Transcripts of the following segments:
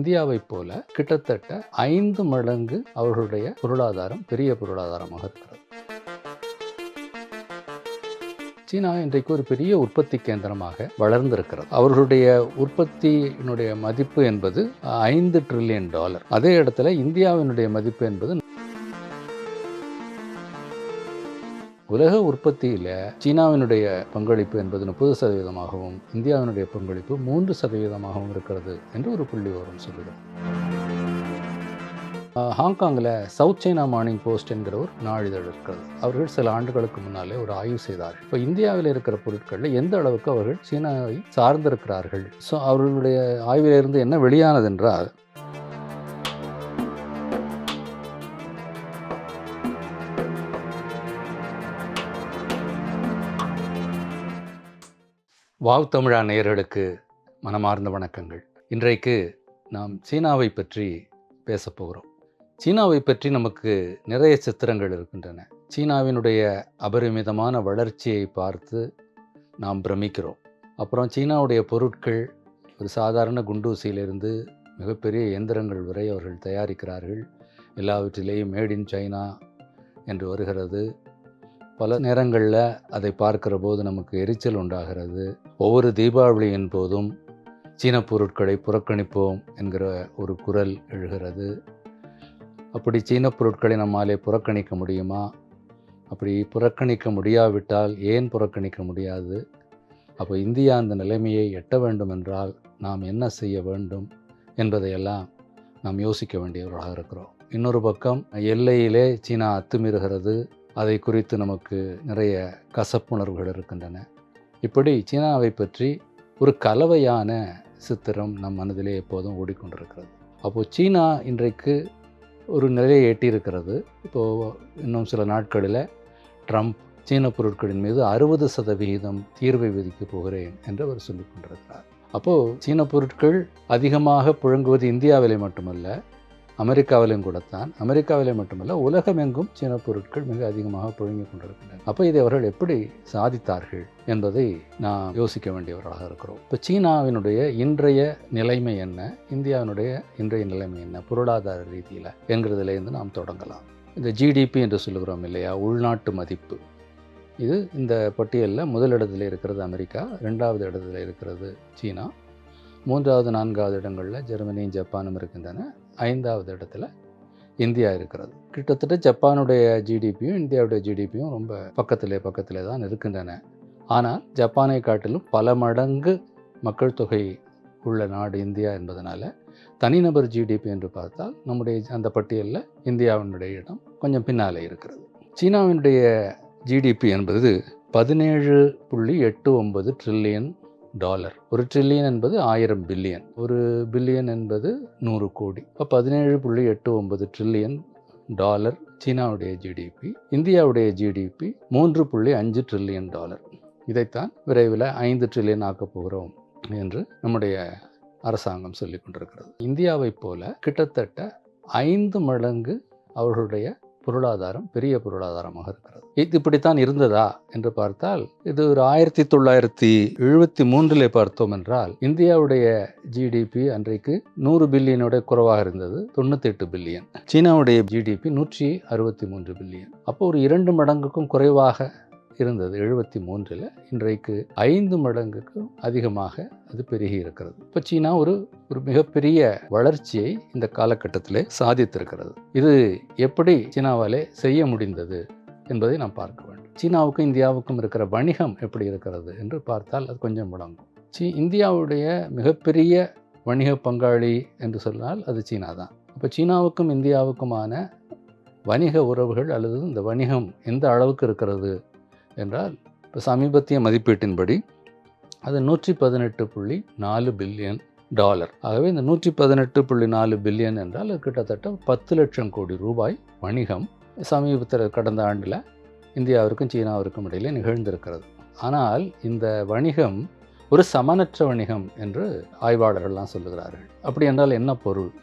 இந்தியாவைப் போல கிட்டத்தட்ட 5 மடங்கு அவர்களுடைய பொருளாதாரம் பெரிய பொருளாதாரமாக இருக்கிறது. சீனா இன்றைக்கு ஒரு பெரிய உற்பத்தி கேந்திரமாக வளர்ந்திருக்கிறது. அவர்களுடைய உற்பத்தியினுடைய மதிப்பு என்பது $5 டிரில்லியன். அதே இடத்துல இந்தியாவினுடைய மதிப்பு என்பது உலக உற்பத்தியில் சீனாவினுடைய பங்களிப்பு என்பது 30%, இந்தியாவினுடைய பங்களிப்பு 3% இருக்கிறது என்று ஒரு புள்ளி விவரம் சொல்லுகிறது. ஹாங்காங்கில் சவுத் சைனா மார்னிங் போஸ்ட் என்கிற ஒரு நாளிதழ் இருக்கிறது. அவர்கள் சில ஆண்டுகளுக்கு முன்னாலே ஒரு ஆய்வு செய்தார்கள். இப்போ இந்தியாவில் இருக்கிற பொருட்களில் எந்த அளவுக்கு அவர்கள் சீனாவை சார்ந்திருக்கிறார்கள். ஸோ அவர்களுடைய ஆய்விலிருந்து என்ன வெளியானது என்றால், வாவ் தமிழா நேயர்களுக்கு மனமார்ந்த வணக்கங்கள். இன்றைக்கு நாம் சீனாவை பற்றி பேசப்போகிறோம். சீனாவை பற்றி நமக்கு நிறைய சித்திரங்கள் இருக்கின்றன. சீனாவினுடைய அபரிமிதமான வளர்ச்சியை பார்த்து நாம் பிரமிக்கிறோம். அப்புறம் சீனாவுடைய பொருட்கள் ஒரு சாதாரண குண்டூசியிலிருந்து மிகப்பெரிய இயந்திரங்கள் வரை அவர்கள் தயாரிக்கிறார்கள். எல்லாவற்றிலேயும் மேட் இன் சைனா என்று வருகிறது. பல நேரங்களில் அதை பார்க்கிற போது நமக்கு எரிச்சல் உண்டாகிறது. ஒவ்வொரு தீபாவளியின் போதும் சீன பொருட்களை புறக்கணிப்போம் என்கிற ஒரு குரல் எழுகிறது. அப்படி சீன பொருட்களை நம்மாலே புறக்கணிக்க முடியுமா? அப்படி புறக்கணிக்க முடியாவிட்டால் ஏன் புறக்கணிக்க முடியாது? அப்போ இந்தியா அந்த நிலைமையை எட்ட வேண்டும் என்றால் நாம் என்ன செய்ய வேண்டும் என்பதையெல்லாம் நாம் யோசிக்க வேண்டியவர்களாக இருக்கிறோம். இன்னொரு பக்கம் எல்லையிலே சீனா அத்துமீறுகிறது. அதை குறித்து நமக்கு நிறைய கசப்புணர்வுகள் இருக்கின்றன. இப்படி சீனாவை பற்றி ஒரு கலவையான சித்திரம் நம் மனதிலே எப்போதும் ஓடிக்கொண்டிருக்கிறது. அப்போது சீனா இன்றைக்கு ஒரு நிலையை எட்டியிருக்கிறது. இப்போது இன்னும் சில நாட்களில் ட்ரம்ப் சீன பொருட்களின் மீது 60% தீர்வை விதிக்கப் போகிறேன் என்று அவர் சொல்லிக் கொண்டிருக்கிறார். அப்போது சீன பொருட்கள் அதிகமாக புழங்குவது இந்தியாவிலே மட்டுமல்ல, அமெரிக்காவிலும் கூடத்தான். அமெரிக்காவிலே மட்டுமல்ல, உலகமெங்கும் சீன பொருட்கள் மிக அதிகமாக புழங்கிக் கொண்டிருக்கின்றன. அப்போ இதை அவர்கள் எப்படி சாதித்தார்கள் என்பதை நாம் யோசிக்க வேண்டியவர்களாக இருக்கிறோம். இப்போ சீனாவினுடைய இன்றைய நிலைமை என்ன, இந்தியாவினுடைய இன்றைய நிலைமை என்ன பொருளாதார ரீதியில் என்கிறதுலேருந்து நாம் தொடங்கலாம். இந்த ஜிடிபி என்று சொல்லுகிறோம் இல்லையா, உள்நாட்டு மதிப்பு, இது இந்த பட்டியலில் முதலிடத்தில் இருக்கிறது அமெரிக்கா, 2வது இடத்துல இருக்கிறது சீனா, 3வது 4வது இடங்களில் ஜெர்மனியும் ஜப்பானும் இருக்கின்றன, 5வது இடத்துல இந்தியா இருக்கிறது. கிட்டத்தட்ட ஜப்பானுடைய ஜிடிபியும் இந்தியாவுடைய ஜிடிபியும் ரொம்ப பக்கத்திலே தான் இருக்கின்றன. ஆனால் ஜப்பானை காட்டிலும் பல மடங்கு மக்கள் தொகை உள்ள நாடு இந்தியா என்பதனால தனிநபர் ஜிடிபி என்று பார்த்தால் நம்முடைய அந்த பட்டியலில் இந்தியாவினுடைய இடம் கொஞ்சம் பின்னாலே இருக்கிறது. சீனாவினுடைய ஜிடிபி என்பது $17.89 டிரில்லியன். ஒரு ட்ரில்லியன் என்பது 1000 பில்லியன், ஒரு பில்லியன் என்பது 100 கோடி. இப்போ $17.89 டிரில்லியன் சீனாவுடைய ஜிடிபி. இந்தியாவுடைய ஜிடிபி $3.5 டிரில்லியன். இதைத்தான் விரைவில் 5 டிரில்லியன் ஆக்கப் போகிறோம் என்று நம்முடைய அரசாங்கம் சொல்லிக் கொண்டிருக்கிறது. இந்தியாவைப் போல கிட்டத்தட்ட 5 மடங்கு அவர்களுடைய பொருளாதாரம் பெரிய பொருளாதாரமாக இருக்கிறது. இது இப்படித்தான் இருந்ததா என்று பார்த்தால், இது ஒரு 1973 பார்த்தோம் என்றால் இந்தியாவுடைய ஜிடிபி அன்றைக்கு 100 பில்லியனோட குறைவாக இருந்தது, 98 பில்லியன். சீனாவுடைய ஜிடிபி 163 பில்லியன். அப்போ ஒரு 2 மடங்குக்கும் குறைவாக இருந்தது 73. இன்றைக்கு 5 மடங்குக்கு அதிகமாக அது பெருகி இருக்கிறது. இப்போ சீனா ஒரு மிகப்பெரிய வளர்ச்சியை இந்த காலகட்டத்திலே சாதித்திருக்கிறது. இது எப்படி சீனாவாலே செய்ய முடிந்தது என்பதை நாம் பார்க்க வேண்டும். சீனாவுக்கும் இந்தியாவுக்கும் இருக்கிற வணிகம் எப்படி இருக்கிறது என்று பார்த்தால் அது கொஞ்சம் விளங்கும். இந்தியாவுடைய மிகப்பெரிய வணிக பங்காளி என்று சொன்னால் அது சீனா தான். அப்போ சீனாவுக்கும் இந்தியாவுக்குமான வணிக உறவுகள் அல்லது இந்த வணிகம் எந்த அளவுக்கு இருக்கிறது என்றால், இப்போ சமீபத்திய மதிப்பீட்டின்படி அது $118.4 பில்லியன். ஆகவே இந்த $118.4 பில்லியன் என்றால் கிட்டத்தட்ட 10 லட்சம் கோடி ரூபாய் வணிகம் சமீபத்தில் கடந்த ஆண்டில் இந்தியாவிற்கும் சீனாவிற்கும் இடையிலே நிகழ்ந்திருக்கிறது. ஆனால் இந்த வணிகம் ஒரு சமனற்ற வணிகம் என்று ஆய்வாளர்கள்லாம் சொல்லுகிறார்கள். அப்படி என்றால் என்ன பொருள்?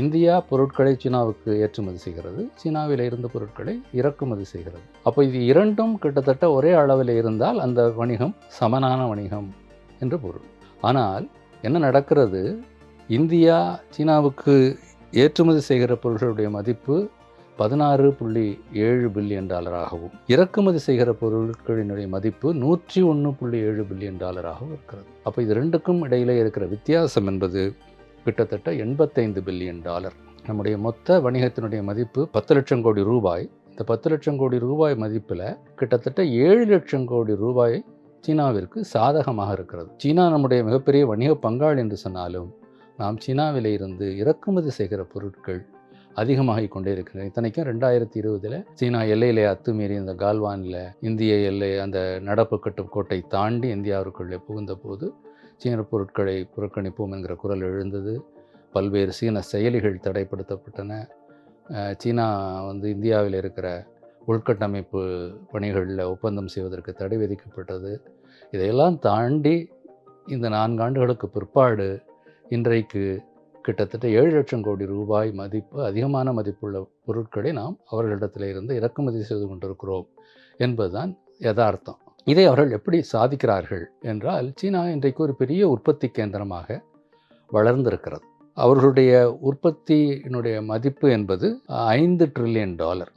இந்தியா பொருட்களை சீனாவுக்கு ஏற்றுமதி செய்கிறது, சீனாவில் இருந்த பொருட்களை இறக்குமதி செய்கிறது. அப்போ இது இரண்டும் கிட்டத்தட்ட ஒரே அளவில் இருந்தால் அந்த வணிகம் சமனான வணிகம் என்று பொருள். ஆனால் என்ன நடக்கிறது? இந்தியா சீனாவுக்கு ஏற்றுமதி செய்கிற பொருட்களுடைய மதிப்பு $16.7 பில்லியன் இறக்குமதி செய்கிற பொருட்களினுடைய மதிப்பு $101.7 பில்லியன் இருக்கிறது. அப்போ இது ரெண்டுக்கும் இடையிலே இருக்கிற வித்தியாசம் என்பது கிட்டத்தட்ட $85 பில்லியன். நம்முடைய மொத்த வணிகத்தினுடைய மதிப்பு 10 லட்சம் கோடி ரூபாய். இந்த 10 லட்சம் கோடி ரூபாய் மதிப்பில் கிட்டத்தட்ட 7 லட்சம் கோடி ரூபாய் சீனாவிற்கு சாதகமாக இருக்கிறது. சீனா நம்முடைய மிகப்பெரிய வணிக பங்காளி என்று சொன்னாலும் நாம் சீனாவிலே இருந்து இறக்குமதி செய்கிற பொருட்கள் அதிகமாகிக் கொண்டே இருக்கிறது. இத்தனைக்கும் 2020 சீனா எல்லையிலே அத்துமீறி இந்த கால்வானில் இந்திய எல்லை அந்த நடப்பு கட்டுக்கோட்டை தாண்டி இந்தியாவிற்குள்ளே புகுந்த போது சீன பொருட்களை புறக்கணிப்போம் என்கிற குரல் எழுந்தது. பல்வேறு சீன செயலிகள் தடைப்படுத்தப்பட்டன. சீனா இந்தியாவில் இருக்கிற உள்கட்டமைப்பு பணிகளில் ஒப்பந்தம் செய்வதற்கு தடை விதிக்கப்பட்டது. இதையெல்லாம் தாண்டி இந்த 4 ஆண்டுகளுக்கு பிற்பாடு இன்றைக்கு கிட்டத்தட்ட 7 லட்சம் கோடி ரூபாய் மதிப்பு அதிகமான மதிப்புள்ள பொருட்களை நாம் அவர்களிடத்தில் இருந்து இறக்குமதி செய்து கொண்டிருக்கிறோம் என்பதுதான் யதார்த்தம். இதை அவர்கள் எப்படி சாதிக்கிறார்கள் என்றால், சீனா இன்றைக்கு ஒரு பெரிய உற்பத்தி கேந்திரமாக வளர்ந்திருக்கிறது. அவர்களுடைய உற்பத்தியினுடைய மதிப்பு என்பது $5 ட்ரில்லியன்.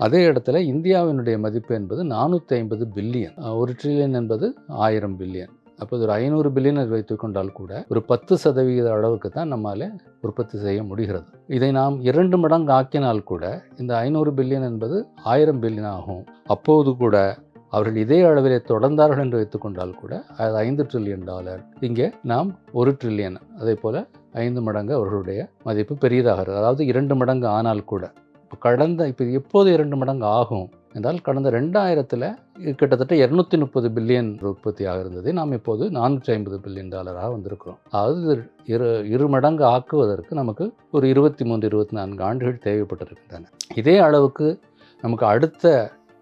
அதே இடத்துல இந்தியாவினுடைய மதிப்பு என்பது 450 பில்லியன். 1 ட்ரில்லியன் என்பது 1000 பில்லியன். அப்போது ஒரு 500 பில்லியன் வைத்துக்கொண்டால் கூட ஒரு 10% அளவுக்கு தான் நம்மால் உற்பத்தி செய்ய முடிகிறது. இதை நாம் 2 மடங்கு ஆக்கினால் கூட இந்த 500 பில்லியன் என்பது 1000 பில்லியன் ஆகும். அப்போது கூட அவர்கள் இதே அளவிலே தொடர்ந்தார்கள் என்று வைத்துக்கொண்டால் கூட அது $5 ட்ரில்லியன். இங்கே நாம் 1 ட்ரில்லியன், அதே போல் 5 மடங்கு அவர்களுடைய மதிப்பு பெரியதாகிறது. அதாவது 2 மடங்கு ஆனால் கூட இப்போ எப்போது 2 மடங்கு ஆகும் என்றால், கடந்த 2000 கிட்டத்தட்ட 230 பில்லியன் உற்பத்தியாக இருந்தது. நாம் இப்போது $450 பில்லியன் வந்திருக்கிறோம். அதாவது இரு மடங்கு ஆக்குவதற்கு நமக்கு ஒரு 23-24 ஆண்டுகள் தேவைப்பட்டிருக்கின்றன. இதே அளவுக்கு நமக்கு அடுத்த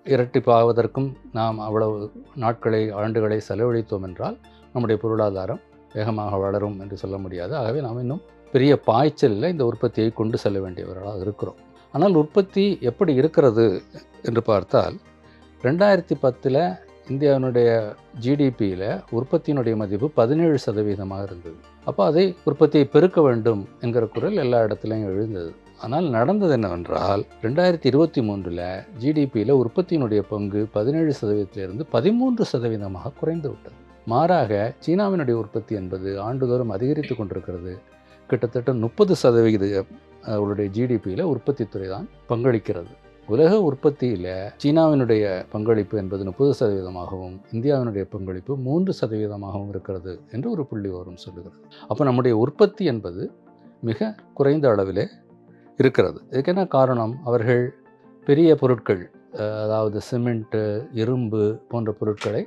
இரட்டிப்பாவதற்கும் நாம் அவ்வளவு ஆண்டுகளை செலவழித்தோம் என்றால் நம்முடைய பொருளாதாரம் வேகமாக வளரும் என்று சொல்ல முடியாது. ஆகவே நாம் இன்னும் பெரிய பாய்ச்சலில் இந்த உற்பத்தியை கொண்டு செல்ல வேண்டியவர்களாக இருக்கிறோம். ஆனால் உற்பத்தி எப்படி இருக்கிறது என்று பார்த்தால், 2010 இந்தியாவினுடைய ஜிடிபியில் உற்பத்தியினுடைய மதிப்பு 17% இருந்தது. அப்போ அதை உற்பத்தியை பெருக்க வேண்டும் என்கிற குரல் எல்லா இடத்துலையும் எழுந்தது. ஆனால் நடந்தது என்னவென்றால், 2023 ஜிடிபியில் உற்பத்தியினுடைய பங்கு 17%இலிருந்து 13% குறைந்து விட்டது. மாறாக சீனாவினுடைய உற்பத்தி என்பது ஆண்டுதோறும் அதிகரித்து கொண்டிருக்கிறது. கிட்டத்தட்ட 30% அவருடைய ஜிடிபியில் உற்பத்தி துறை தான் பங்களிக்கிறது. உலக உற்பத்தியில் சீனாவினுடைய பங்களிப்பு என்பது 30%, இந்தியாவினுடைய பங்களிப்பு 3% இருக்கிறது என்று ஒரு புள்ளி விவரம் சொல்லுகிறது. அப்போ நம்முடைய உற்பத்தி என்பது மிக குறைந்த அளவிலே இருக்கிறது. இதுக்கு என்ன காரணம்? அவர்கள் பெரிய பொருட்கள், அதாவது சிமெண்ட்டு, இரும்பு போன்ற பொருட்களை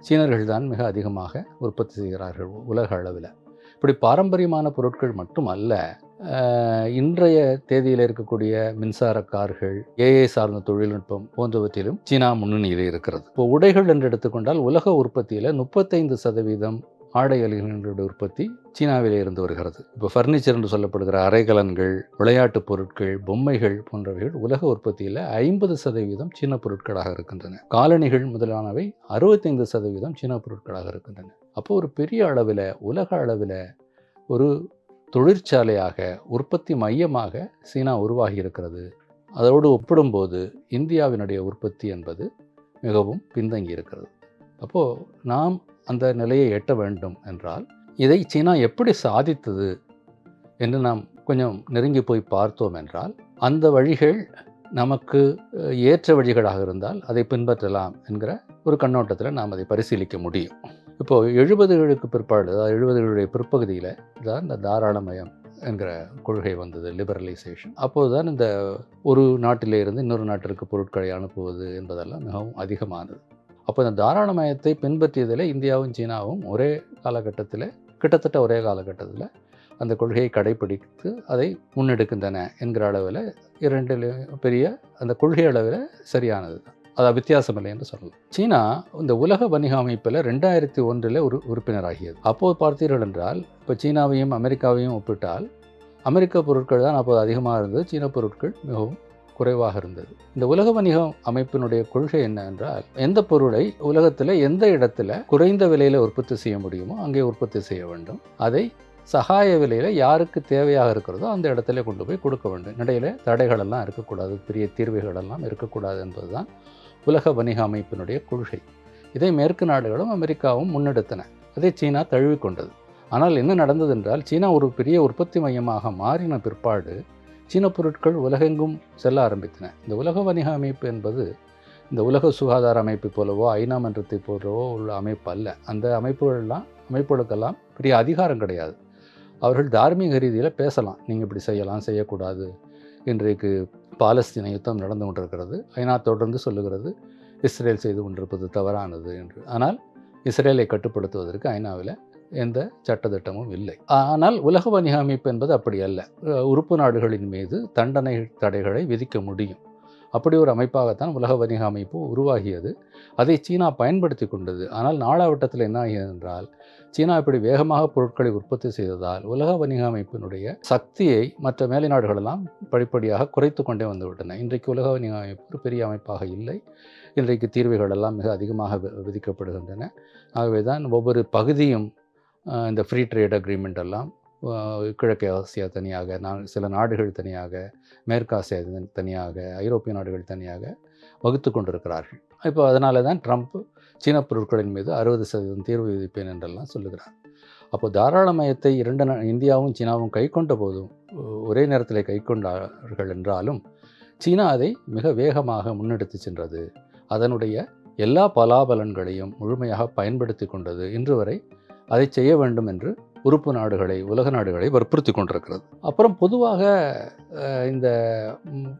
சீனர்கள் தான் மிக அதிகமாக உற்பத்தி செய்கிறார்கள் உலக அளவில். இப்படி பாரம்பரியமான பொருட்கள் மட்டுமல்ல, இன்றைய தேதியில் இருக்கக்கூடிய மின்சார கார்கள், ஏஐ சார்ந்த தொழில்நுட்பம் போன்றவற்றிலும் சீனா முன்னணியில் இருக்கிறது. இப்போ உடைகள் என்று எடுத்துக்கொண்டால் உலக உற்பத்தியில் 35% ஆடை அணிகளுடைய உற்பத்தி சீனாவிலே இருந்து வருகிறது. இப்போ ஃபர்னிச்சர் என்று சொல்லப்படுகிற அரைக்கலன்கள், விளையாட்டு பொருட்கள், பொம்மைகள் போன்றவைகள் உலக உற்பத்தியில் 50% சீன பொருட்களாக இருக்கின்றன. காலணிகள் முதலானவை 65% சீன பொருட்களாக இருக்கின்றன. அப்போ ஒரு பெரிய அளவில், உலக அளவில் ஒரு தொழிற்சாலையாக, உற்பத்தி மையமாக சீனா உருவாகி இருக்கிறது. அதோடு ஒப்பிடும்போது இந்தியாவினுடைய உற்பத்தி என்பது மிகவும் பின்தங்கி இருக்கிறது. அப்போது நாம் அந்த நிலையை எட்ட வேண்டும் என்றால் இதை சீனா எப்படி சாதித்தது என்று நாம் கொஞ்சம் நெருங்கி போய் பார்த்தோம் என்றால், அந்த வழிகள் நமக்கு ஏற்ற வழிகளாக இருந்தால் அதை பின்பற்றலாம் என்கிற ஒரு கண்ணோட்டத்தில் நாம் அதை பரிசீலிக்க முடியும். இப்போது 70களுக்கு பிற்பாடு, அதாவது 70களுடைய பிற்பகுதியில் தான் இந்த தாராளமயம் என்கிற கொள்கை வந்தது, லிபரலைசேஷன். அப்போது தான் இந்த ஒரு நாட்டிலே இருந்து இன்னொரு நாட்டிற்கு பொருட்களை அனுப்புவது என்பதெல்லாம் மிகவும் அதிகமானது. அப்போ இந்த தாராளமயத்தை பின்பற்றியதில் இந்தியாவும் சீனாவும் கிட்டத்தட்ட ஒரே காலகட்டத்தில் அந்த கொள்கையை கடைப்பிடித்து அதை முன்னெடுக்கின்றன என்கிற அளவில் இரண்டிலும் பெரிய அந்த கொள்கை அளவில் சரியானது தான். அது வித்தியாசமில்லை என்று சொல்லலாம். சீனா இந்த உலக வணிக அமைப்பில் 2001 ஒரு உறுப்பினராகியது. அப்போது பார்த்தீர்கள் என்றால், இப்போ சீனாவையும் அமெரிக்காவையும் ஒப்பிட்டால் அமெரிக்க பொருட்கள் தான் அப்போது அதிகமாக இருந்தது, சீன பொருட்கள் மிகவும் குறைவாக இருந்தது. இந்த உலக வணிக அமைப்பினுடைய கொள்கை என்ன என்றால், எந்த பொருளை உலகத்தில் எந்த இடத்துல குறைந்த விலையில் உற்பத்தி செய்ய முடியுமோ அங்கே உற்பத்தி செய்ய வேண்டும், அதை சகாய விலையில் யாருக்கு தேவையாக இருக்கிறதோ அந்த இடத்துல கொண்டு போய் கொடுக்க வேண்டும். இடையில தடைகளெல்லாம் இருக்கக்கூடாது, பெரிய தீர்வுகளெல்லாம் இருக்கக்கூடாது என்பது தான் உலக வணிக அமைப்பினுடைய கொள்கை. இதை மேற்கு நாடுகளும் அமெரிக்காவும் முன்னெடுத்தன. அதை சீனா தழுவிக்கொண்டது. ஆனால் என்ன நடந்தது என்றால், சீனா ஒரு பெரிய உற்பத்தி மையமாக மாறின பிற்பாடு சீன பொருட்கள் உலகெங்கும் செல்ல ஆரம்பித்தன. இந்த உலக வணிக அமைப்பு என்பது இந்த உலக சுகாதார அமைப்பு போலவோ ஐநா மன்றத்தை போலவோ உள்ள அமைப்பு அல்ல. அந்த அமைப்புகளுக்கெல்லாம் பெரிய அதிகாரம் கிடையாது. அவர்கள் தார்மீக ரீதியில் பேசலாம், நீங்கள் இப்படி செய்யலாம், செய்யக்கூடாது. இன்றைக்கு பாலஸ்தீன யுத்தம் நடந்து கொண்டிருக்கிறது. ஐநா தொடர்ந்து சொல்லுகிறது இஸ்ரேல் செய்து கொண்டிருப்பது தவறானது என்று. ஆனால் இஸ்ரேலை கட்டுப்படுத்துவதற்கு ஐநாவில் எந்த சட்டத்திட்டமும் இல்லை. ஆனால் உலக வணிக அமைப்பு என்பது அப்படி அல்ல. உறுப்பு நாடுகளின் மீது தண்டனை தடைகளை விதிக்க முடியும். அப்படி ஒரு அமைப்பாகத்தான் உலக வணிக அமைப்பு உருவாகியது. அதை சீனா பயன்படுத்தி கொண்டது. ஆனால் நாளாவட்டத்தில் என்ன ஆகியது என்றால், சீனா இப்படி வேகமாக பொருட்களை உற்பத்தி செய்ததால் உலக வணிக அமைப்பினுடைய சக்தியை மற்ற மேலை நாடுகளெல்லாம் படிப்படியாக குறைத்து கொண்டே வந்துவிட்டன. இன்றைக்கு உலக வணிக அமைப்பு ஒரு பெரிய அமைப்பாக இல்லை. இன்றைக்கு தீர்வுகள் எல்லாம் மிக அதிகமாக விதிக்கப்படுகின்றன. ஆகவே தான் ஒவ்வொரு பகுதியும் இந்த ஃப்ரீ ட்ரேட் அக்ரிமெண்ட் எல்லாம் கிழக்கு ஆசியா தனியாக, சில நாடுகள் தனியாக, மேற்கு ஆசியா தனியாக, ஐரோப்பிய நாடுகள் தனியாக வகுத்து கொண்டிருக்கிறார்கள். இப்போ அதனால தான் ட்ரம்ப் சீன பொருட்களின் மீது 60% தீர்வு விதிப்பேன் என்றெல்லாம் சொல்லுகிறார். அப்போ தாராளமயத்தை இந்தியாவும் சீனாவும் கை கொண்ட போதும், ஒரே நேரத்தில் கை கொண்டார்கள் என்றாலும் சீனா அதை மிக வேகமாக முன்னெடுத்து சென்றது. அதனுடைய எல்லா பலாபலன்களையும் முழுமையாக பயன்படுத்தி கொண்டது. இன்று வரை அதை செய்ய வேண்டும் என்று உறுப்பு நாடுகளை, உலக நாடுகளை வற்புறுத்தி கொண்டிருக்கிறது. அப்புறம் பொதுவாக இந்த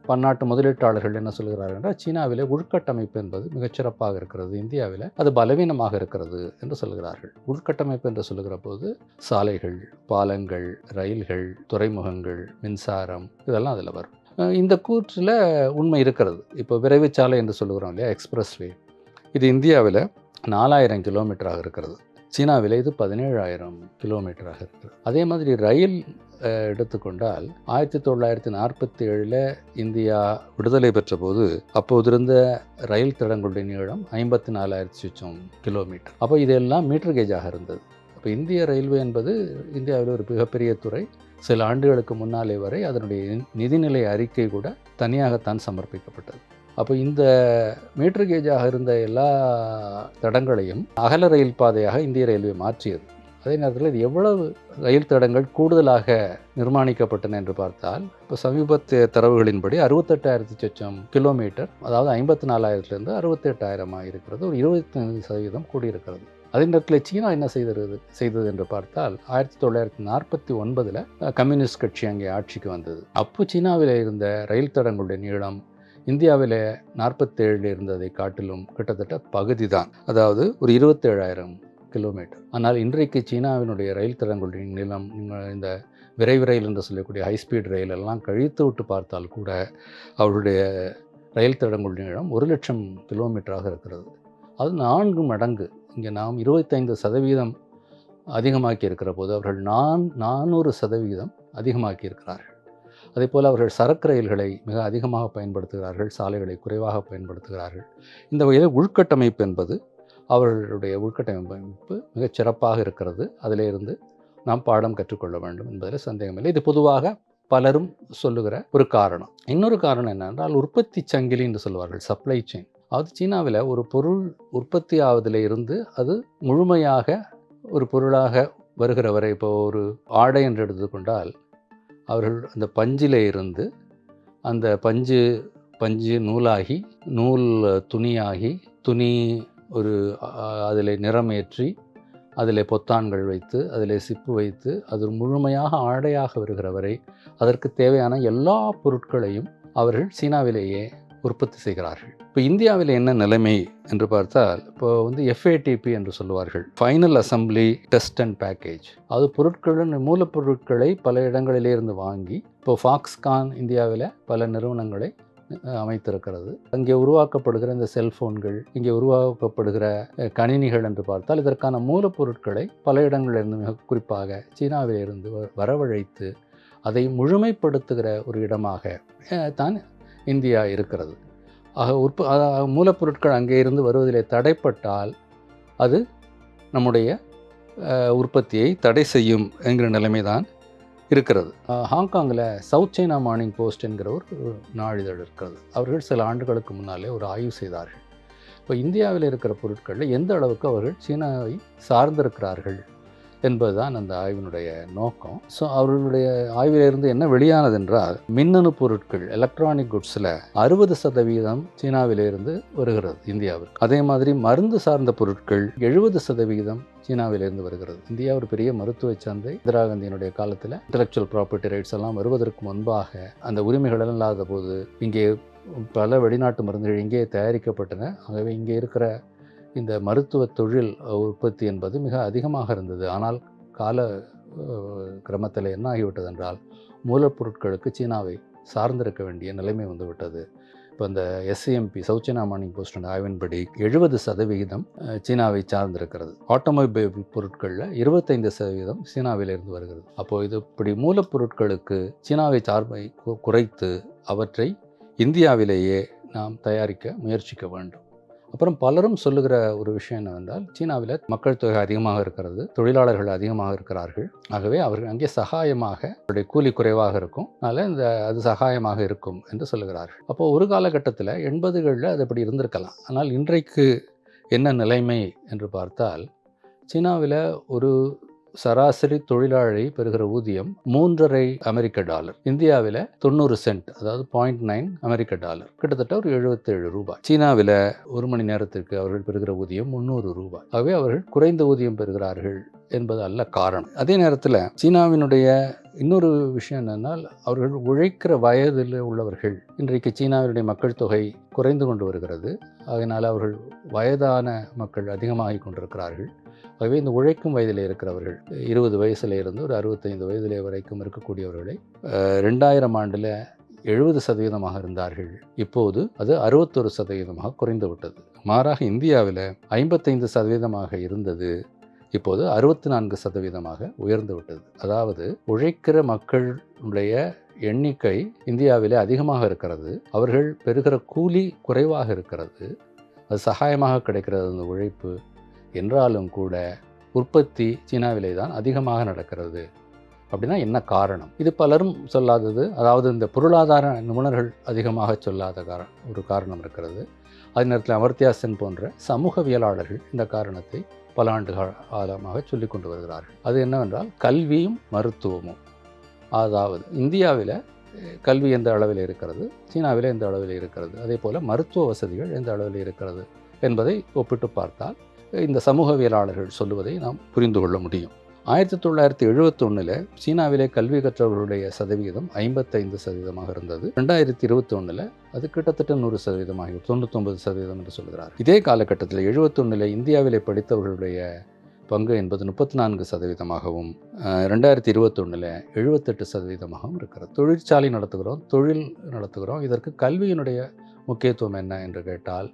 பன்னாட்டு முதலீட்டாளர்கள் என்ன சொல்கிறார்கள் என்றால், சீனாவிலே உள்கட்டமைப்பு என்பது மிகச்சிறப்பாக இருக்கிறது, இந்தியாவில் அது பலவீனமாக இருக்கிறது என்று சொல்கிறார்கள். உள்கட்டமைப்பு என்று சொல்லுகிற போது சாலைகள், பாலங்கள், ரயில்கள், துறைமுகங்கள், மின்சாரம், இதெல்லாம் அதில் வரும். இந்த கூற்றில் உண்மை இருக்கிறது. இப்போ விரைவு சாலை என்று சொல்லுகிறோம் இல்லையா, எக்ஸ்பிரஸ்வே, இது இந்தியாவில் 4000 கிலோமீட்டராக இருக்கிறது. சீனாவில் இது 17,000 கிலோமீட்டராக இருக்குது. அதே மாதிரி ரயில் எடுத்துக்கொண்டால் 1947 இந்தியா விடுதலை பெற்ற போது அப்போது இருந்த ரயில் தடங்களுடைய நீளம் 54,000 கிலோமீட்டர். அப்போ இதெல்லாம் மீட்டர் கேஜாக இருந்தது. அப்போ இந்திய ரயில்வே என்பது இந்தியாவில் ஒரு மிகப்பெரிய துறை. சில ஆண்டுகளுக்கு முன்னாலே வரை அதனுடைய நிதிநிலை அறிக்கை கூட தனியாகத்தான் சமர்ப்பிக்கப்பட்டது. அப்போ இந்த மீட்டர் கேஜாக இருந்த எல்லா தடங்களையும் அகல ரயில் பாதையாக இந்திய ரயில்வே மாற்றியது. அதே நேரத்தில் இது எவ்வளவு ரயில் தடங்கள் கூடுதலாக நிர்மாணிக்கப்பட்டன என்று பார்த்தால், இப்போ சமீபத்திய தரவுகளின்படி 68,000 கிலோமீட்டர், அதாவது 54,000 68,000 இருக்கிறது. ஒரு 25% கூடியிருக்கிறது. அதே நேரத்தில் சீனா என்ன செய்தது என்று பார்த்தால், 1949 கம்யூனிஸ்ட் கட்சி அங்கே ஆட்சிக்கு வந்தது. அப்போ சீனாவில் இருந்த ரயில் தடங்களுடைய நீளம் இந்தியாவில் 47 இருந்ததை காட்டிலும் கிட்டத்தட்ட பகுதி தான், அதாவது ஒரு 27,000 கிலோமீட்டர். ஆனால் இன்றைக்கு சீனாவினுடைய ரயில் தடங்களுடைய நீளம், இந்த விரைவு ரயில் என்று சொல்லக்கூடிய ஹைஸ்பீட் ரயில் எல்லாம் கழித்து விட்டு பார்த்தால் கூட அவருடைய ரயில் தடங்களுடைய நீளம் 1,00,000 கிலோமீட்டராக இருக்கிறது. அது 4 மடங்கு. இங்கே நாம் 25% அதிகமாக்கி இருக்கிற போது அவர்கள் 400% அதிகமாக்கி இருக்கிறார்கள். அதே போல் அவர்கள் சரக்கு ரயில்களை மிக அதிகமாக பயன்படுத்துகிறார்கள், சாலைகளை குறைவாக பயன்படுத்துகிறார்கள். இந்த வகையில் உள்கட்டமைப்பு என்பது, அவர்களுடைய உள்கட்டமைப்பு மிகச் சிறப்பாக இருக்கிறது. அதிலிருந்து நாம் பாடம் கற்றுக்கொள்ள வேண்டும் என்பதில் சந்தேகமில்லை. இது பொதுவாக பலரும் சொல்லுகிற ஒரு காரணம். இன்னொரு காரணம் என்னென்றால், உற்பத்தி சங்கிலி என்று சொல்வார்கள், சப்ளை செயின். அது சீனாவில் ஒரு பொருள் உற்பத்தி ஆவதில் இருந்து அது முழுமையாக ஒரு பொருளாக வருகிற வரை, இப்போ ஒரு ஆடை என்று எடுத்துக்கொண்டால், அவர்கள் அந்த பஞ்சிலே இருந்து அந்த பஞ்சு நூலாகி, நூல் துணியாகி, துணி ஒரு அதில் நிறமேற்றி, அதில் பொத்தான்கள் வைத்து, அதில் சிப்பு வைத்து, அது முழுமையாக ஆடையாக வருகிற வரை அதற்கு தேவையான எல்லா பொருட்களையும் அவர்கள் சீனாவிலேயே உற்பத்தி செய்கிறார்கள். இப்போ இந்தியாவில் என்ன நிலைமை என்று பார்த்தால், இப்போ FATP என்று சொல்லுவார்கள், final assembly test and package. அது மூலப்பொருட்களை பல இடங்களிலே இருந்து வாங்கி, இப்போ ஃபாக்ஸ்கான் இந்தியாவில் பல நிறுவனங்களை அமைத்திருக்கிறது. அங்கே உருவாக்கப்படுகிற இந்த செல்ஃபோன்கள், இங்கே உருவாக்கப்படுகிற கணினிகள் என்று பார்த்தால், இதற்கான மூலப்பொருட்களை பல இடங்களிலிருந்து, மிக குறிப்பாக சீனாவிலிருந்து வரவழைத்து அதை முழுமைப்படுத்துகிற ஒரு இடமாக தான் இந்தியா இருக்கிறது. ஆக மூலப்பொருட்கள் அங்கே இருந்து வருவதிலே தடைப்பட்டால் அது நம்முடைய உற்பத்தியை தடை செய்யும் என்கிற நிலைமை தான் இருக்கிறது. ஹாங்காங்கில் சவுத் சைனா மார்னிங் போஸ்ட் என்கிற ஒரு நாளிதழ் இருக்கிறது. அவர்கள் சில ஆண்டுகளுக்கு முன்னாலே ஒரு ஆய்வு செய்தார்கள். இப்போ இந்தியாவில் இருக்கிற பொருட்களில் எந்த அளவுக்கு அவர்கள் சீனாவை சார்ந்திருக்கிறார்கள் என்பதுதான் அந்த ஆய்வினுடைய நோக்கம். ஸோ அவர்களுடைய ஆய்விலிருந்து என்ன வெளியானது என்றால், மின்னணு பொருட்கள் எலக்ட்ரானிக் குட்ஸில் 60% சீனாவிலிருந்து வருகிறது இந்தியாவிற்கு. அதே மாதிரி மருந்து சார்ந்த பொருட்கள் 70% சீனாவிலிருந்து வருகிறது. இந்தியா ஒரு பெரிய மருத்துவ சந்தை. இந்திரா காந்தியினுடைய காலத்தில் இன்டலெக்சுவல் ப்ராப்பர்ட்டி ரைட்ஸ் எல்லாம் வருவதற்கு முன்பாக அந்த உரிமைகள் இல்லாத போது இங்கே பல வெளிநாட்டு மருந்துகள் இங்கே தயாரிக்கப்பட்டன. ஆகவே இங்கே இருக்கிற இந்த மருத்துவ தொழில் உற்பத்தி என்பது மிக அதிகமாக இருந்தது. ஆனால் கால கிரமத்தில் என்ன ஆகிவிட்டது என்றால், மூலப்பொருட்களுக்கு சீனாவை சார்ந்திருக்க வேண்டிய நிலைமை வந்துவிட்டது. இப்போ இந்த SCMP South China Morning Post ஆய்வின்படி 70% சீனாவை சார்ந்திருக்கிறது. ஆட்டோமொபைல் பொருட்களில் 25% சீனாவிலிருந்து வருகிறது. அப்போது இது இப்படி மூலப்பொருட்களுக்கு சீனாவை சார்பை குறைத்து அவற்றை இந்தியாவிலேயே நாம் தயாரிக்க முயற்சிக்க வேண்டும். அப்புறம் பலரும் சொல்லுகிற ஒரு விஷயம் என்னவென்றால், சீனாவில் மக்கள் தொகை அதிகமாக இருக்கிறது, தொழிலாளர்கள் அதிகமாக இருக்கிறார்கள். ஆகவே அவர்கள் அங்கே சகாயமாக அவருடைய கூலி குறைவாக இருக்கும், அதனால் அது சகாயமாக இருக்கும் என்று சொல்லுகிறார்கள். அப்போது ஒரு காலகட்டத்தில் 80களில் அது அப்படி இருந்திருக்கலாம். ஆனால் இன்றைக்கு என்ன நிலைமை என்று பார்த்தால், சீனாவில் ஒரு சராசரி தொழிலாளி பெறுகிற ஊதியம் $3.50 இந்தியாவில் 90 சென்ட், அதாவது $0.9 கிட்டத்தட்ட ஒரு $77. சீனாவில் ஒரு மணி நேரத்திற்கு அவர்கள் பெறுகிற ஊதியம் $300. ஆகவே அவர்கள் குறைந்த ஊதியம் பெறுகிறார்கள் என்பது அல்ல காரணம். அதே நேரத்தில் சீனாவினுடைய இன்னொரு விஷயம் என்னென்னால், அவர்கள் உழைக்கிற வயதில் உள்ளவர்கள், இன்றைக்கு சீனாவினுடைய மக்கள் தொகை குறைந்து கொண்டு வருகிறது. அதனால் அவர்கள் வயதான மக்கள் அதிகமாகிக் கொண்டிருக்கிறார்கள். ஆகவே இந்த உழைக்கும் வயதில் இருக்கிறவர்கள் 20 வயசுல இருந்து ஒரு 65 வயதிலே வரைக்கும் இருக்கக்கூடியவர்களை 2000 ஆண்டில் 70% இருந்தார்கள். இப்போது அது 61% குறைந்து விட்டது. மாறாக இந்தியாவில் 55% இருந்தது, இப்போது 64% உயர்ந்து விட்டது. அதாவது உழைக்கிற மக்களுடைய எண்ணிக்கை இந்தியாவிலே அதிகமாக இருக்கிறது, அவர்கள் பெறுகிற கூலி குறைவாக இருக்கிறது. அது சகாயமாக கிடைக்கிறது அந்த உழைப்பு என்றாலும் கூட உற்பத்தி சீனாவிலே தான் அதிகமாக நடக்கிறது. அப்படின்னா என்ன காரணம்? இது பலரும் சொல்லாதது, அதாவது இந்த பொருளாதார நிபுணர்கள் அதிகமாக சொல்லாத ஒரு காரணம் இருக்கிறது. அதே நேரத்தில் அமர்த்தியா சென் போன்ற சமூகவியலாளர்கள் இந்த காரணத்தை பல ஆண்டு காலமாக சொல்லிக் கொண்டு வருகிறார்கள். அது என்னவென்றால், கல்வியும் மருத்துவமும். அதாவது இந்தியாவில் கல்வி எந்த அளவில் இருக்கிறது, சீனாவில் எந்த அளவில் இருக்கிறது, அதே போல் மருத்துவ வசதிகள் எந்த அளவில் இருக்கிறது என்பதை ஒப்பிட்டு பார்த்தால் இந்த சமூகவியலாளர்கள் சொல்லுவதை நாம் புரிந்து கொள்ள முடியும். 1971 சீனாவிலே கல்வி கற்றவர்களுடைய சதவீதம் 55% இருந்தது. 2021 அது கிட்டத்தட்ட 100% 99% என்று சொல்கிறார். இதே காலகட்டத்தில் 71 இந்தியாவிலே படித்தவர்களுடைய பங்கு என்பது 34%, 2021 78% இருக்கிறது. தொழிற்சாலை நடத்துகிறோம், தொழில் நடத்துகிறோம். இதற்கு கல்வியினுடைய முக்கியத்துவம் என்ன என்று கேட்டால்,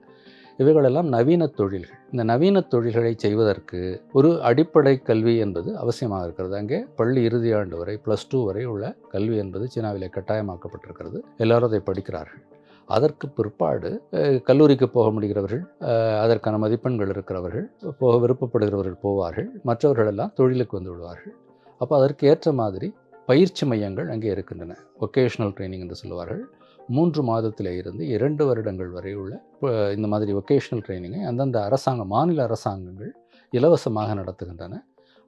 இவைகளெல்லாம் நவீன தொழில்கள். இந்த நவீன தொழில்களை செய்வதற்கு ஒரு அடிப்படை கல்வி என்பது அவசியமாக இருக்கிறது. அங்கே பள்ளி இறுதி ஆண்டு வரை +2 வரை உள்ள கல்வி என்பது சீனாவிலே கட்டாயமாக்கப்பட்டிருக்கிறது. எல்லாரும் அதை படிக்கிறார்கள். அதற்கு பிற்பாடு கல்லூரிக்கு போக முடிகிறவர்கள், அதற்கான மதிப்பெண்கள் இருக்கிறவர்கள், போக விருப்பப்படுகிறவர்கள் போவார்கள், மற்றவர்களெல்லாம் தொழிலுக்கு வந்து விடுவார்கள். அப்போ அதற்கு ஏற்ற மாதிரி பயிற்சி மையங்கள் அங்கே இருக்கின்றன. வொக்கேஷ்னல் ட்ரைனிங் என்று சொல்லுவார்கள். 3 மாதத்தில் இருந்து 2 வருடங்கள் வரை உள்ள இந்த மாதிரி வொக்கேஷ்னல் ட்ரைனிங்கை அந்தந்த மாநில அரசாங்கங்கள் இலவசமாக நடத்துகின்றன.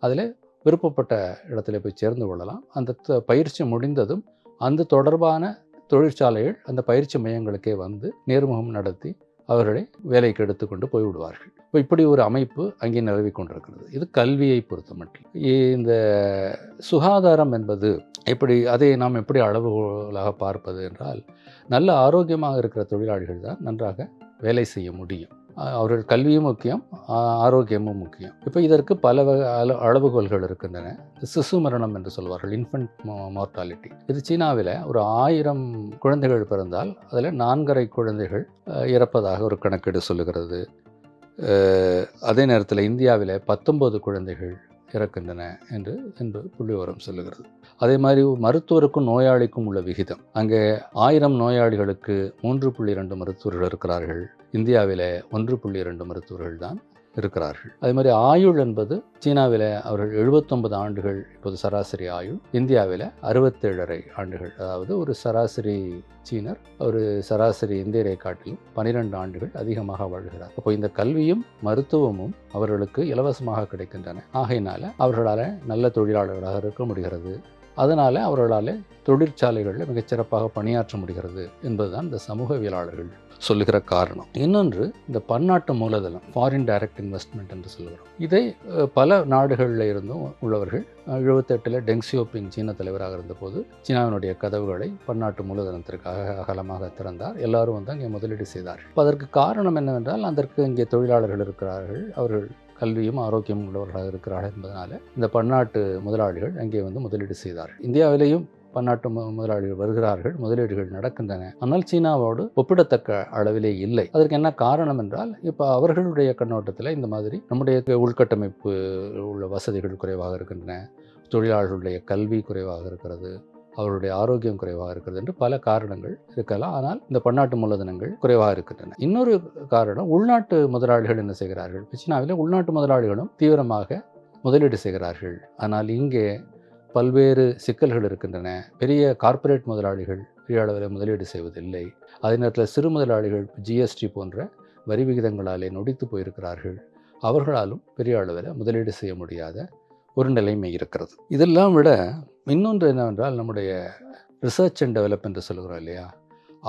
அதில் விருப்பப்பட்ட இடத்துல போய் சேர்ந்து கொள்ளலாம். அந்த பயிற்சி முடிந்ததும் அந்த தொடர்பான தொழிற்சாலைகள் அந்த பயிற்சி மையங்களுக்கே வந்து நேர்முகம் நடத்தி அவர்களை வேலைக்கு எடுத்துக்கொண்டு போய்விடுவார்கள். இப்போ இப்படி ஒரு அமைப்பு அங்கே நிலவி கொண்டிருக்கிறது. இது கல்வியை பொறுத்த மட்டும். இந்த சுகாதாரம் என்பது அதை நாம் எப்படி அளவுகோலாக பார்ப்பது என்றால், நல்ல ஆரோக்கியமாக இருக்கிற தொழிலாளிகள் தான் நன்றாக வேலை செய்ய முடியும். அவர்கள் கல்வியும் முக்கியம், ஆரோக்கியமும் முக்கியம். இப்போ இதற்கு பல அளவுகோல்கள் இருக்கின்றன. சிசு மரணம் என்று சொல்வார்கள், இன்ஃபென்ட் மார்டாலிட்டி. இது சீனாவில் ஒரு 1000 குழந்தைகள் பிறந்தால் அதில் 4.5 குழந்தைகள் இறப்பதாக ஒரு கணக்கீடு சொல்லுகிறது. அதே நேரத்தில் இந்தியாவில் 19 குழந்தைகள் இறக்கின்றன என்று புள்ளிவிவரம் சொல்லுகிறது. அதே மாதிரி மருத்துவருக்கும் நோயாளிக்கும் உள்ள விகிதம், அங்கே 1000 நோயாளிகளுக்கு 3.2 மருத்துவர்கள் இருக்கிறார்கள். இந்தியாவில் 1.2 மருத்துவர்கள் தான் இருக்கிறார்கள். அதே மாதிரி ஆயுள் என்பது சீனாவில் அவர்கள் 79 ஆண்டுகள் இப்போது சராசரி ஆயுள், இந்தியாவில் 67.5 ஆண்டுகள். அதாவது ஒரு சராசரி சீனர் ஒரு சராசரி இந்தியரை காட்டிலும் 12 ஆண்டுகள் அதிகமாக வாழ்கிறார். அப்போ இந்த கல்வியும் மருத்துவமும் அவர்களுக்கு இலவசமாக கிடைக்கின்றன. ஆகையினால அவர்களால் நல்ல தொழிலாளர்களாக இருக்க முடிகிறது. அதனால் அவர்களால் தொழிற்சாலைகளில் மிகச்சிறப்பாக பணியாற்ற முடிகிறது என்பதுதான் இந்த சமூகவியலாளர்கள் சொல்லுகிற காரணம். இன்னொன்று, இந்த பன்னாட்டு மூலதனம், ஃபாரின் டைரக்ட் இன்வெஸ்ட்மெண்ட் என்று சொல்லுகிறோம். இதை பல நாடுகளில் இருந்தும் உள்ளவர்கள் 78 டெங் சியோபிங் சீன தலைவராக இருந்தபோது சீனாவினுடைய கதவுகளை பன்னாட்டு மூலதனத்திற்காக அகலமாக திறந்தார். எல்லாரும் வந்து அங்கே முதலீடு செய்தார்கள். அதற்கு காரணம் என்னவென்றால், அதற்கு இங்கே தொழிலாளர்கள் இருக்கிறார்கள், அவர்கள் கல்வியும் ஆரோக்கியம் உள்ளவர்களாக இருக்கிறார்கள் என்பதனால இந்த பன்னாட்டு முதலாளிகள் அங்கே வந்து முதலீடு செய்தார்கள். இந்தியாவிலேயும் பன்னாட்டு முதலாளிகள் வருகிறார்கள், முதலீடுகள் நடக்கின்றன. ஆனால் சீனாவோடு ஒப்பிடத்தக்க அளவிலே இல்லை. அதற்கு என்ன காரணம் என்றால், இப்போ அவர்களுடைய கண்ணோட்டத்தில் இந்த மாதிரி நம்முடைய உள்கட்டமைப்பு உள்ள வசதிகள் குறைவாக இருக்கின்றன, தொழிலாளர்களுடைய கல்வி குறைவாக இருக்கிறது, அவருடைய ஆரோக்கியம் குறைவாக இருக்கிறது என்று பல காரணங்கள் இருக்கலாம். ஆனால் இந்த பன்னாட்டு மூலதனங்கள் குறைவாக இருக்கின்றன. இன்னொரு காரணம், உள்நாட்டு முதலாளிகள் என்ன செய்கிறார்கள்? சீனாவில் உள்நாட்டு முதலாளிகளும் தீவிரமாக முதலீடு செய்கிறார்கள். ஆனால் இங்கே பல்வேறு சிக்கல்கள் இருக்கின்றன. பெரிய கார்ப்பரேட் முதலாளிகள் பெரிய அளவில் முதலீடு செய்வதில்லை. அதே நேரத்தில் சிறு முதலாளிகள் ஜிஎஸ்டி போன்ற வரி விகிதங்களாலே நொடித்து போயிருக்கிறார்கள். அவர்களாலும் பெரிய அளவில் முதலீடு செய்ய முடியாத ஒரு நிலைமை இருக்கிறது. இதெல்லாம் விட இன்னொன்று என்னவென்றால், நம்முடைய ரிசர்ச் அண்ட் டெவலப்மெண்ட் என்று சொல்கிறோம் இல்லையா,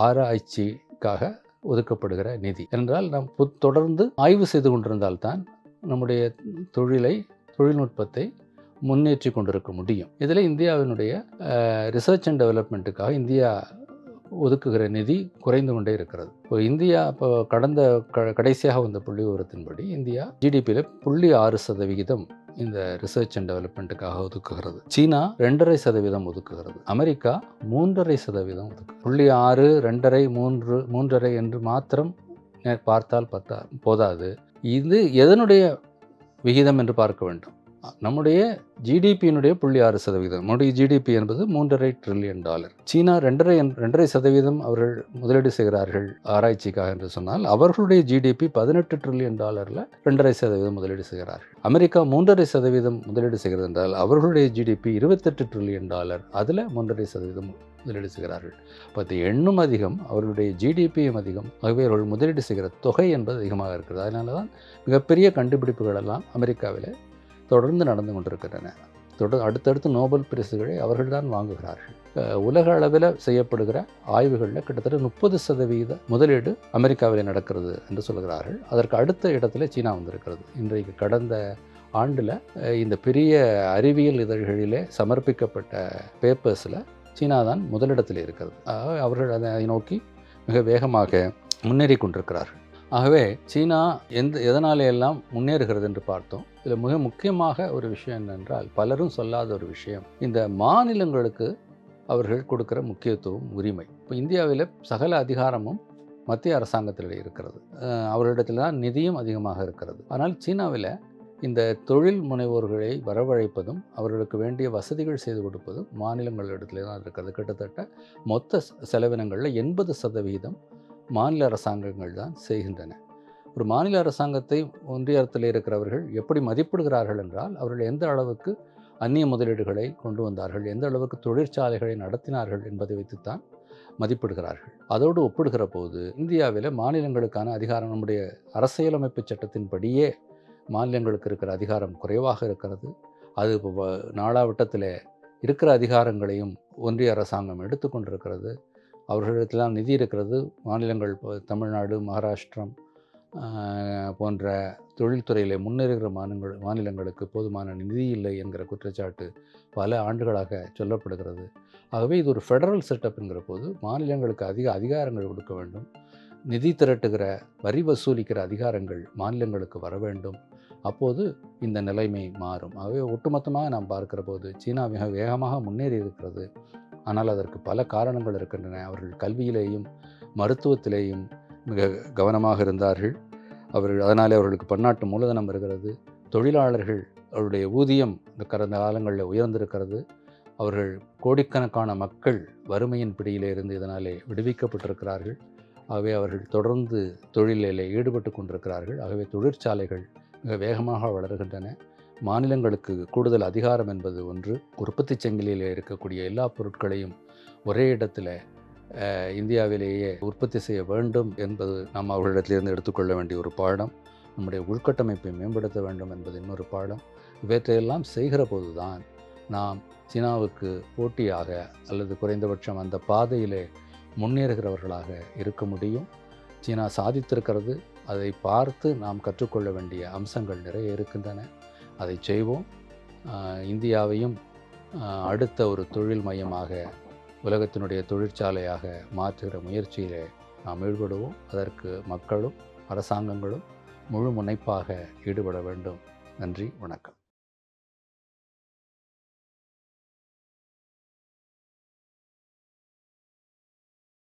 ஆராய்ச்சிக்காக ஒதுக்கப்படுகிற நிதி என்றால், நாம் தொடர்ந்து ஆய்வு செய்து கொண்டிருந்தால்தான் நம்முடைய தொழில்நுட்பத்தை முன்னேற்றி கொண்டிருக்க முடியும். இதில் இந்தியாவினுடைய ரிசர்ச் அண்ட் டெவலப்மெண்ட்டுக்காக இந்தியா ஒதுக்குகிற நிதி குறைந்து கொண்டே இருக்கிறது. இப்போ இந்தியா கடைசியாக வந்த புள்ளி விவரத்தின்படி இந்தியா ஜிடிபியில் 0.6% இந்த ரிசர்ச் அண்ட் டெவலப்மெண்ட்டுக்காக ஒதுக்குகிறது. சீனா 2.5% ஒதுக்குகிறது. அமெரிக்கா 3.5% ஒதுக்குகிறது. 0.6, 2.5, 3.5 என்று மாத்திரம் பார்த்தால் போதாது. இது எதனுடைய விகிதம் என்று பார்க்க வேண்டும். நம்முடைய ஜிடிபியினுடைய 0.6%. நம்முடைய ஜிடிபி என்பது $3.5 trillion. சீனா 2.5% அவர்கள் முதலீடு செய்கிறார்கள் ஆராய்ச்சிக்காக என்று சொன்னால், அவர்களுடைய ஜிடிபி $18 trillion 2.5% முதலீடு செய்கிறார்கள். அமெரிக்கா 3.5% முதலீடு செய்கிறது என்றால், அவர்களுடைய ஜிடிபி $28 trillion, அதில் 3.5% முதலீடு செய்கிறார்கள். பத்து எண்ணும் அதிகம், அவர்களுடைய ஜிடிபியும் அதிகம். ஆகவே அவர்கள் முதலீடு செய்கிற தொகை என்பது அதிகமாக இருக்கிறது. அதனால தான் மிகப்பெரிய கண்டுபிடிப்புகள் எல்லாம் அமெரிக்காவில் தொடர்ந்து நடந்து கொண்டிருக்கின்றன. அடுத்தடுத்து நோபல் பரிசுகளை அவர்கள்தான் வாங்குகிறார்கள். உலக அளவில் செய்யப்படுகிற ஆய்வுகளில் கிட்டத்தட்ட 30% முதலீடு அமெரிக்காவில் நடக்கிறது என்று சொல்கிறார்கள். அதற்கு அடுத்த இடத்துல சீனா வந்திருக்கிறது. இன்றைக்கு கடந்த ஆண்டில் இந்த பெரிய அறிவியல் இதழ்களிலே சமர்ப்பிக்கப்பட்ட பேப்பர்ஸில் சீனா தான் முதலிடத்தில் இருக்கிறது. அவர்கள் அதை நோக்கி மிக வேகமாக முன்னேறி கொண்டிருக்கிறார்கள். ஆகவே சீனா எதனாலையெல்லாம் முன்னேறுகிறது என்று பார்த்தோம். இதில் மிக முக்கியமாக ஒரு விஷயம் என்னென்றால், பலரும் சொல்லாத ஒரு விஷயம், இந்த மாநிலங்களுக்கு அவர்கள் கொடுக்கிற முக்கியத்துவம், உரிமை. இப்போ இந்தியாவில் சகல அதிகாரமும் மத்திய அரசாங்கத்தில் இருக்கிறது. அவர்களிடத்தில் தான் நிதியும் அதிகமாக இருக்கிறது. ஆனால் சீனாவில் இந்த தொழில் முனைவோர்களை வரவழைப்பதும் அவர்களுக்கு வேண்டிய வசதிகள் செய்து கொடுப்பதும் மாநிலங்களிடத்திலே தான் இருக்கிறது. கிட்டத்தட்ட மொத்த செலவினங்களில் 80% மாநில அரசாங்கங்கள் தான் செய்கின்றன. ஒரு மாநில அரசாங்கத்தை ஒன்றிய அரசில் இருக்கிறவர்கள் எப்படி மதிப்பிடுகிறார்கள் என்றால், அவர்கள் எந்த அளவுக்கு அந்நிய முதலீடுகளை கொண்டு வந்தார்கள், எந்த அளவுக்கு தொழிற்சாலைகளை நடத்தினார்கள் என்பதை வைத்துத்தான் மதிப்பிடுகிறார்கள். அதோடு ஒப்பிடுகிற போது இந்தியாவில் மாநிலங்களுக்கான அதிகாரம், நம்முடைய அரசியலமைப்பு சட்டத்தின்படியே மாநிலங்களுக்கு இருக்கிற அதிகாரம் குறைவாக இருக்கிறது. அது நாளாவட்டத்தில் இருக்கிற அதிகாரங்களையும் ஒன்றிய அரசாங்கம் எடுத்துக்கொண்டிருக்கிறது. அவர்களிடத்திலாம் நிதி இருக்கிறது. மாநிலங்கள் தமிழ்நாடு, மகாராஷ்டிரம் போன்ற தொழில்துறையில் முன்னேறுகிற மாநிலங்களுக்கு போதுமான நிதி இல்லை என்கிற குற்றச்சாட்டு பல ஆண்டுகளாக சொல்லப்படுகிறது. ஆகவே இது ஒரு ஃபெடரல் செட்டப் என்கிற போது மாநிலங்களுக்கு அதிக அதிகாரங்கள் கொடுக்க வேண்டும். நிதி திரட்டுகிற, வரி வசூலிக்கிற அதிகாரங்கள் மாநிலங்களுக்கு வர வேண்டும். அப்போது இந்த நிலைமை மாறும். ஆகவே ஒட்டுமொத்தமாக நாம் பார்க்கிற போது சீனா மிக வேகமாக முன்னேறி இருக்கிறது. ஆனால் அதற்கு பல காரணங்கள் இருக்கின்றன. அவர்கள் கல்வியிலேயும் மருத்துவத்திலேயும் மிக கவனமாக இருந்தார்கள். அதனாலே அவர்களுக்கு பன்னாட்டு மூலதனம் வருகிறது. தொழிலாளர்கள் அவருடைய ஊதியம் இந்த கடந்த காலங்களில் உயர்ந்திருக்கிறது. அவர்கள் கோடிக்கணக்கான மக்கள் வறுமையின் பிடியிலே இருந்து இதனாலே விடுவிக்கப்பட்டிருக்கிறார்கள். ஆகவே அவர்கள் தொடர்ந்து தொழிலில் ஈடுபட்டு கொண்டிருக்கிறார்கள். ஆகவே தொழிற்சாலைகள் மிக வேகமாக வளர்கின்றன. மாநிலங்களுக்கு கூடுதல் அதிகாரம் என்பது ஒன்று. உற்பத்தி சங்கிலியில் இருக்கக்கூடிய எல்லா பொருட்களையும் ஒரே இடத்துல இந்தியாவிலேயே உற்பத்தி செய்ய வேண்டும் என்பது நாம் அவர்களிடத்திலிருந்து எடுத்துக்கொள்ள வேண்டிய ஒரு பாடம். நம்முடைய உள்கட்டமைப்பை மேம்படுத்த வேண்டும் என்பது இன்னொரு பாடம். இவற்றையெல்லாம் செய்கிற போது தான் நாம் சீனாவுக்கு போட்டியாக அல்லது குறைந்தபட்சம் அந்த பாதையிலே முன்னேறுகிறவர்களாக இருக்க முடியும். சீனா சாதித்திருக்கிறது. அதை பார்த்து நாம் கற்றுக்கொள்ள வேண்டிய அம்சங்கள் நிறைய இருக்கின்றன. அதை செய்வோம். இந்தியாவையும் அடுத்த ஒரு தொழில் மையமாக, உலகத்தினுடைய தொழிற்சாலையாக மாற்றுகிற முயற்சியிலே நாம் ஈடுபடுவோம். அதற்கு மக்களும் அரசாங்கங்களும் முழு முனைப்பாக ஈடுபட வேண்டும். நன்றி, வணக்கம்.